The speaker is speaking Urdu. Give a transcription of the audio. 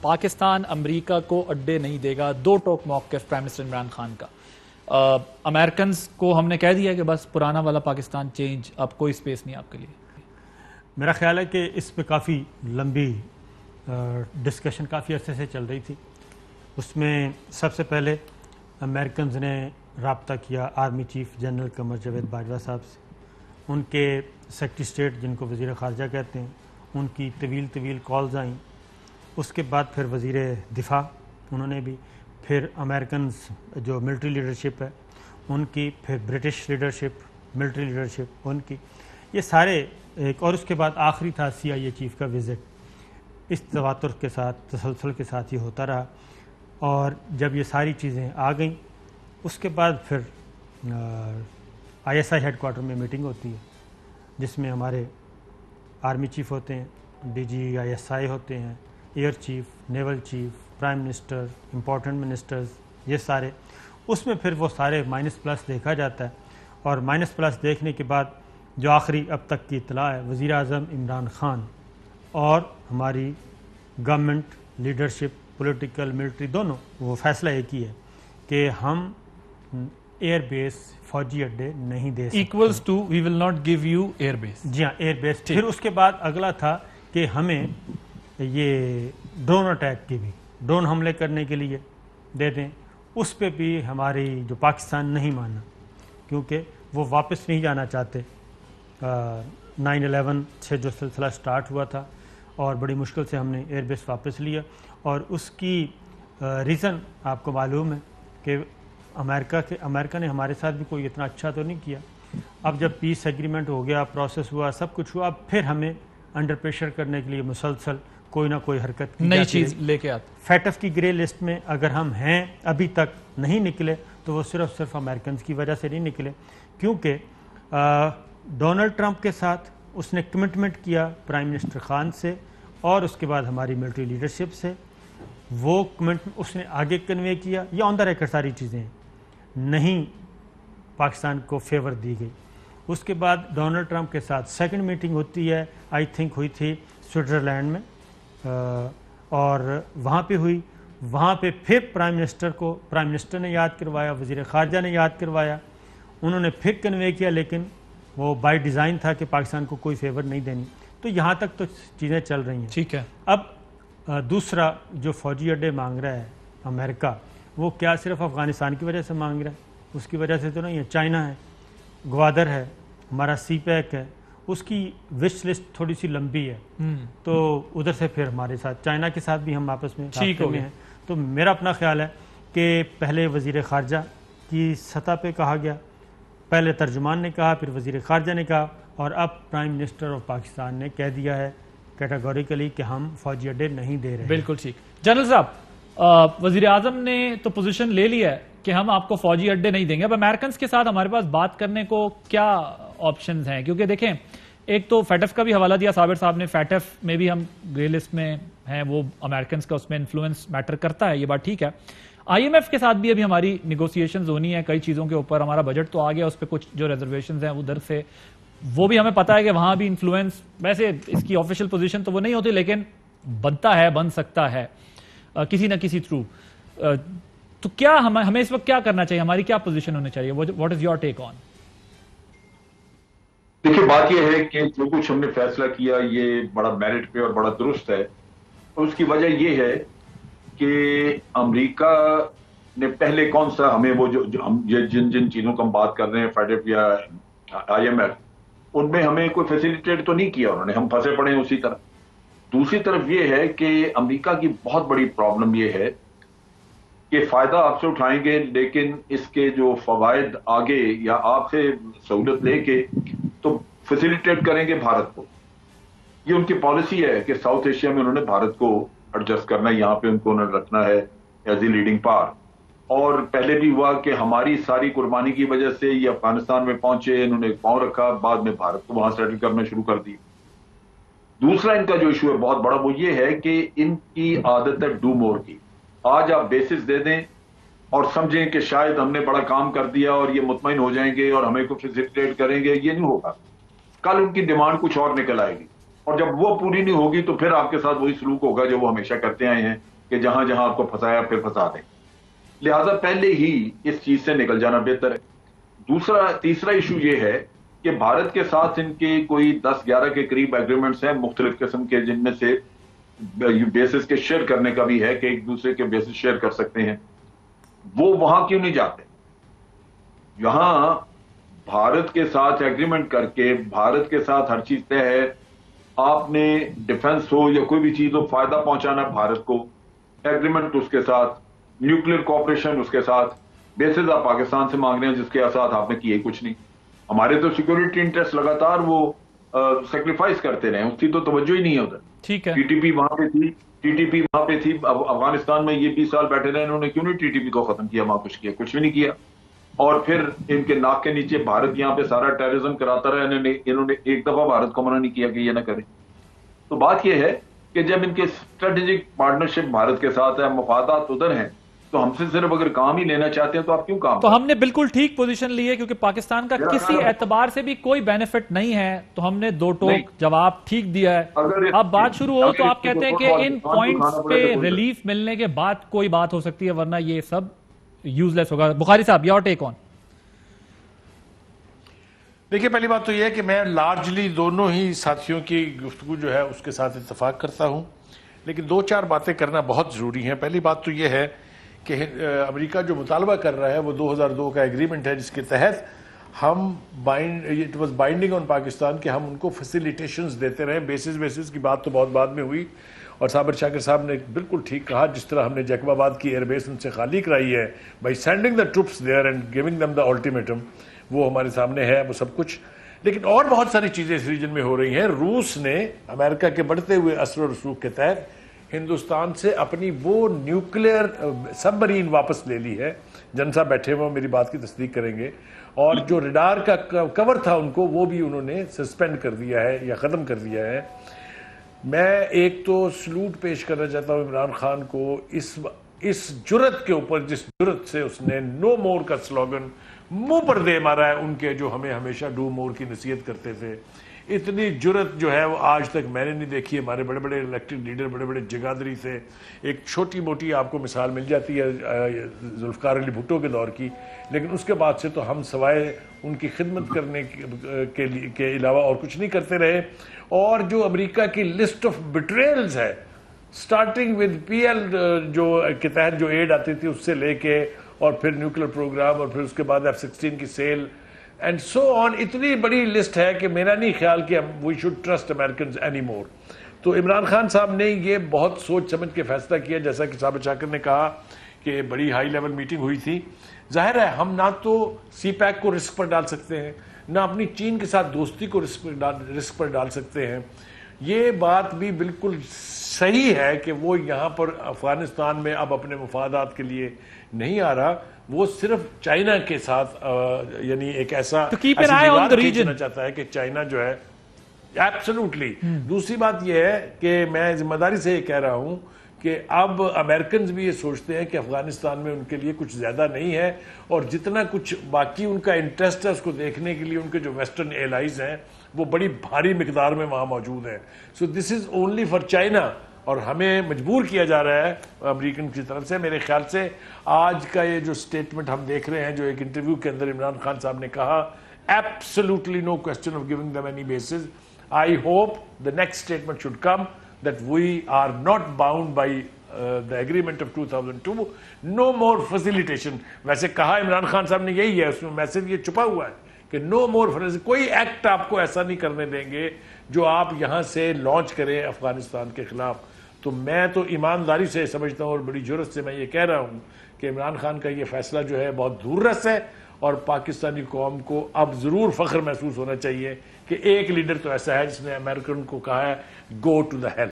پاکستان امریکہ کو اڈے نہیں دے گا، دو ٹوک موقف پرائم منسٹر عمران خان کا. امریکنز کو ہم نے کہہ دیا کہ بس پرانا والا پاکستان چینج، اب کوئی سپیس نہیں آپ کے لیے. میرا خیال ہے کہ اس پہ کافی لمبی ڈسکشن کافی عرصے سے چل رہی تھی. اس میں سب سے پہلے امریکنز نے رابطہ کیا army chief general Qamar Javed Bajwa صاحب سے. ان کے سیکرٹری اسٹیٹ جن کو وزیر خارجہ کہتے ہیں، ان کی طویل کالز آئیں. اس کے بعد پھر وزیر دفاع انہوں نے بھی، پھر امریکنز جو ملٹری لیڈرشپ ہے ان کی، پھر British leadership military leadership in کی، یہ سارے ایک. اور اس کے بعد آخری تھا CIA چیف کا وزٹ. اس تواتر کے ساتھ تسلسل کے ساتھ یہ ہوتا رہا. اور جب یہ ساری چیزیں آ گئیں اس کے بعد پھر ISI ہیڈ کوارٹر میں میٹنگ ہوتی ہے جس میں ہمارے آرمی چیف ہوتے ہیں، DG ISI ہوتے ہیں، air chief, naval chief, prime minister, important ministers, یہ سارے. اس میں پھر وہ سارے مائنس پلس دیکھا جاتا ہے. اور مائنس پلس دیکھنے کے بعد جو آخری اب تک کی اطلاع ہے، وزیر اعظم عمران خان اور ہماری گورنمنٹ لیڈرشپ، پولیٹیکل ملٹری دونوں، وہ فیصلہ ایک ہی ہے کہ ہم ایئر بیس فوجی اڈے نہیں دے سکتے. Equals to we will not give you air base. جی ہاں، ایئر بیس. پھر اس کے بعد اگلا تھا کہ ہمیں یہ ڈرون اٹیک کی بھی، ڈرون حملے کرنے کے لیے دے دیں. اس پہ بھی ہماری جو پاکستان نہیں مانا، کیونکہ وہ واپس نہیں جانا چاہتے. 9/11 سے جو سلسلہ سٹارٹ ہوا تھا اور بڑی مشکل سے ہم نے ایئر بیس واپس لیا. اور اس کی ریزن آپ کو معلوم ہے کہ امریکہ نے ہمارے ساتھ بھی کوئی اتنا اچھا تو نہیں کیا. اب جب پیس ایگریمنٹ ہو گیا، پروسیس ہوا، سب کچھ ہوا، اب پھر ہمیں انڈر پریشر کرنے کے لیے مسلسل کوئی نہ کوئی حرکت کی نئی چیز لے کے آتے. فیٹف کی گرے لسٹ میں اگر ہم ہیں، ابھی تک نہیں نکلے، تو وہ صرف امریکنز کی وجہ سے نہیں نکلے، کیونکہ ڈونلڈ ٹرمپ کے ساتھ اس نے کمٹمنٹ کیا پرائم منسٹر خان سے اور اس کے بعد ہماری ملٹری لیڈرشپ سے. وہ کمٹمنٹ اس نے آگے کنوے کیا. یہ آن دا ریکارڈ ساری چیزیں نہیں پاکستان کو فیور دی گئی. اس کے بعد ڈونلڈ ٹرمپ کے ساتھ سیکنڈ میٹنگ ہوتی ہے، آئی تھنک ہوئی تھی سوئٹزرلینڈ میں، اور وہاں پہ ہوئی. وہاں پہ پھر پرائم منسٹر نے یاد کروایا، وزیر خارجہ نے یاد کروایا، انہوں نے پھر کنوے کیا، لیکن وہ بائی ڈیزائن تھا کہ پاکستان کو کوئی فیور نہیں دینی. تو یہاں تک تو چیزیں چل رہی ہیں. ٹھیک ہے. اب دوسرا جو فوجی اڈے مانگ رہا ہے امریکہ، وہ کیا صرف افغانستان کی وجہ سے مانگ رہا ہے؟ اس کی وجہ سے تو نہیں ہے. چائنا ہے، گوادر ہے، ہمارا سی پیک ہے، اس کی وش لسٹ تھوڑی سی لمبی ہے. تو ادھر سے پھر ہمارے ساتھ چائنا کے ساتھ بھی ہم آپس میں رابطے میں ہیں. تو میرا اپنا خیال ہے کہ پہلے وزیر خارجہ کی سطح پہ کہا گیا، پہلے ترجمان نے کہا، پھر وزیر خارجہ نے کہا، اور اب پرائم منسٹر آف پاکستان نے کہہ دیا ہے کیٹاگوریکلی کہ ہم فوجی اڈے نہیں دے رہے. بالکل ٹھیک. جنرل صاحب، وزیر اعظم نے تو پوزیشن لے لی ہے کہ ہم آپ کو فوجی اڈے نہیں دیں گے. اب امریکنز کے ساتھ ہمارے پاس بات کرنے کو کیا آپشنز ہیں؟ کیونکہ دیکھیں، ایک تو فیٹف کا بھی حوالہ دیا صابر صاحب نے، فیٹف میں بھی ہم گرے لسٹ میں ہیں، وہ امریکنز کا اس میں انفلوئنس میٹر کرتا ہے، یہ بات ٹھیک ہے. IMF کے ساتھ بھی ابھی ہماری نیگوسیشنز ہونی ہے کئی چیزوں کے اوپر. ہمارا بجٹ تو آ گیا، اس پہ کچھ جو ریزرویشنز ہیں ادھر سے وہ بھی ہمیں پتہ ہے کہ وہاں بھی انفلوئنس، ویسے اس کی آفیشیل پوزیشن تو وہ نہیں ہوتی، لیکن بنتا ہے، بن سکتا ہے کسی نہ کسی تھرو. تو کیا ہمیں اس وقت کیا کرنا چاہیے؟ ہماری کیا پوزیشن ہونی چاہیے؟ واٹ از یور ٹیک آن؟ دیکھیے، بات یہ ہے کہ جو کچھ ہم نے فیصلہ کیا یہ بڑا میرٹ پہ اور بڑا درست ہے. اور اس کی وجہ یہ ہے کہ امریکہ نے پہلے کون سا ہمیں وہ جن چیزوں کا ہم بات کر رہے ہیں، فیڈف یا IMF، ان میں ہمیں کوئی فیسیلیٹیٹ تو نہیں کیا انہوں نے، ہم پھنسے پڑے ہیں اسی طرح. دوسری طرف یہ ہے کہ امریکہ کی بہت بڑی پرابلم یہ ہے کہ فائدہ آپ سے اٹھائیں گے، لیکن اس کے جو فوائد آگے یا آپ سے سہولت لے کے تو فیسیلیٹیٹ کریں گے بھارت کو. یہ ان کی پالیسی ہے کہ ساؤتھ ایشیا میں انہوں نے بھارت کو ایڈجسٹ کرنا ہے، یہاں پہ ان کو انہوں نے رکھنا ہے ایز اے لیڈنگ پاور. اور پہلے بھی ہوا کہ ہماری ساری قربانی کی وجہ سے یہ افغانستان میں پہنچے، انہوں نے پاؤں رکھا، بعد میں بھارت کو وہاں سیٹل کرنا شروع کر دی. دوسرا ان کا جو ایشو ہے بہت بڑا، وہ یہ ہے کہ ان کی عادت ہے ڈو مور کی. آج آپ بیسس دے دیں اور سمجھیں کہ شاید ہم نے بڑا کام کر دیا اور یہ مطمئن ہو جائیں گے اور ہمیں کو فیسیلیٹیٹ کریں گے، یہ نہیں ہوگا. کل ان کی ڈیمانڈ کچھ اور نکل آئے گی، اور جب وہ پوری نہیں ہوگی تو پھر آپ کے ساتھ وہی سلوک ہوگا جو وہ ہمیشہ کرتے آئے ہیں کہ جہاں جہاں آپ کو پھنسایا پھر پھنسا دیں. لہذا پہلے ہی اس چیز سے نکل جانا بہتر ہے. تیسرا ایشو یہ ہے کہ بھارت کے ساتھ ان کے کوئی 10-11 کے قریب ایگریمنٹس ہیں مختلف قسم کے, جن میں سے بیسس کے شیئر کرنے کا بھی ہے کہ ایک دوسرے کے بیسس شیئر کر سکتے ہیں. وہ وہاں کیوں نہیں جاتے؟ یہاں بھارت کے ساتھ ایگریمنٹ کر کے بھارت کے ساتھ ہر چیز طے ہے. آپ نے ڈیفنس ہو یا کوئی بھی چیز ہو, فائدہ پہنچانا بھارت کو, ایگریمنٹ اس کے ساتھ, نیوکلیر کوآپریشن اس کے ساتھ, بیسز آپ پاکستان سے مانگ رہے ہیں جس کے ساتھ آپ نے کیے کچھ نہیں. ہمارے تو سیکورٹی انٹرسٹ لگاتار وہ سیکریفائس کرتے رہے, اس کی تو توجہ ہی نہیں ہے ادھر. ٹھیک ہے, ٹی ٹی پی وہاں پہ تھی, ٹی ٹی پی وہاں پہ تھی. اب افغانستان میں یہ 20 سال بیٹھے رہے, انہوں نے کیوں نہیں ٹی ٹی پی کو ختم کیا؟ وہاں کچھ کیا؟ کچھ بھی نہیں کیا. اور پھر ان کے ناک کے نیچے بھارت یہاں پہ سارا ٹیررزم کراتا رہا. انہوں نے ایک دفعہ بھارت کو منع نہیں کیا کہ یہ نہ کرے. تو بات یہ ہے کہ جب ان کے اسٹریٹجک پارٹنرشپ بھارت کے ساتھ ہے, مفادات ادھر ہیں, تو ہم سے صرف اگر کام ہی لینا چاہتے ہیں تو آپ کیوں کام؟ تو ہم نے بالکل ٹھیک پوزیشن لی ہے, کیونکہ پاکستان کا کسی اعتبار سے بھی کوئی بینیفٹ نہیں ہے, تو ہم نے دو ٹوک جواب ٹھیک دیا ہے. اب بات شروع ہو تو آپ کہتے ہیں کہ ان پوائنٹس پہ ریلیف ملنے کے بعد کوئی بات ہو سکتی ہے, ورنہ یہ سب یوز لیس ہوگا. بخاری صاحب, یور ٹیک آن. دیکھیے, پہلی بات تو یہ ہے کہ میں لارجلی دونوں ہی ساتھیوں کی گفتگو جو ہے اس کے ساتھ اتفاق کرتا ہوں, لیکن 2-4 باتیں کرنا بہت ضروری ہیں. پہلی بات تو یہ ہے کہ امریکہ جو مطالبہ کر رہا ہے وہ 2002 کا ایگریمنٹ ہے, جس کے تحت ہم it was binding on Pakistan کہ ہم ان کو فیسیلیٹیشنز دیتے رہیں. بیسز کی بات تو بہت بعد میں ہوئی, اور صابر شاکر صاحب نے بالکل ٹھیک کہا, جس طرح ہم نے جیکب آباد کی ایئر بیس ان سے خالی کرائی ہے by sending the troops there and giving them the ultimatum, وہ ہمارے سامنے ہے وہ سب کچھ. لیکن اور بہت ساری چیزیں اس ریجن میں ہو رہی ہیں. روس نے امریکہ کے بڑھتے ہوئے اثر و رسوخ کے تحت ہندوستان سے اپنی وہ نیوکلیئر سب مرین واپس لے لی ہے. جن صاحب بیٹھے ہوئے میری بات کی تصدیق کریں گے. اور جو ریڈار کا کور تھا ان کو, وہ بھی انہوں نے سسپینڈ کر دیا ہے یا ختم کر دیا ہے. میں ایک تو سلوٹ پیش کرنا چاہتا ہوں عمران خان کو اس جرت کے اوپر, جس جرت سے اس نے نو مور کا سلوگن منہ پر دے مارا ہے ان کے جو ہمیں ہمیشہ ڈو مور کی نصیحت کرتے تھے. اتنی جرت جو ہے وہ آج تک میں نے نہیں دیکھی. ہمارے بڑے بڑے الیکٹڈ لیڈر, بڑے بڑے جگادری سے ایک چھوٹی موٹی آپ کو مثال مل جاتی ہے ذوالفقار علی بھٹو کے دور کی, لیکن اس کے بعد سے تو ہم سوائے ان کی خدمت کرنے کے علاوہ اور کچھ نہیں کرتے رہے. اور جو امریکہ کی لسٹ آف بٹریلز ہے, سٹارٹنگ ود پی ایل جو کے تحت جو ایڈ آتی تھی اس سے لے کے, اور پھر نیوکلیر پروگرام, اور پھر اس کے بعد F-16 کی سیل اینڈ سو آن, اتنی بڑی لسٹ ہے کہ میرا نہیں خیال کہ we should trust Americans any more. تو عمران خان صاحب نے یہ بہت سوچ سمجھ کے فیصلہ کیا, جیسا کہ صابر شاکر نے کہا کہ بڑی ہائی لیول میٹنگ ہوئی تھی. ظاہر ہے ہم نہ تو سی پیک کو رسک پر ڈال سکتے ہیں, نہ اپنی چین کے ساتھ دوستی کو رسک پر ڈال سکتے ہیں. یہ بات بھی بالکل صحیح ہے کہ وہ یہاں پر افغانستان میں اب اپنے مفادات کے لیے نہیں آ رہا, وہ صرف چائنا کے ساتھ یعنی ایک ایسا کھینچنا چاہتا ہے کہ چائنا جو ہے ایبسلوٹلی. دوسری بات یہ ہے کہ میں ذمہ داری سے یہ کہہ رہا ہوں کہ اب امریکنز بھی یہ سوچتے ہیں کہ افغانستان میں ان کے لیے کچھ زیادہ نہیں ہے, اور جتنا کچھ باقی ان کا انٹرسٹ ہے اس کو دیکھنے کے لیے ان کے جو ویسٹرن ایلائز ہیں وہ بڑی بھاری مقدار میں وہاں موجود ہیں. سو دس از اونلی فار چائنا, اور ہمیں مجبور کیا جا رہا ہے امریکن کی طرف سے. میرے خیال سے آج کا یہ جو سٹیٹمنٹ ہم دیکھ رہے ہیں, جو ایک انٹرویو کے اندر عمران خان صاحب نے کہا, absolutely no question of giving them any basis. I hope the next statement should come that we are not bound by the agreement of 2002. No more facilitation. ویسے کہا عمران خان صاحب نے یہی ہے, اس میں میسج یہ چھپا ہوا ہے کہ no more facilitation. کوئی ایکٹ آپ کو ایسا نہیں کرنے دیں گے جو آپ یہاں سے لانچ کریں افغانستان کے خلاف. تو میں تو ایمانداری سے سمجھتا ہوں اور بڑی جرت سے میں یہ کہہ رہا ہوں کہ عمران خان کا یہ فیصلہ جو ہے بہت دور رس ہے, اور پاکستانی قوم کو اب ضرور فخر محسوس ہونا چاہیے کہ ایک لیڈر تو ایسا ہے جس نے امریکن کو کہا ہے گو ٹو دا ہیل.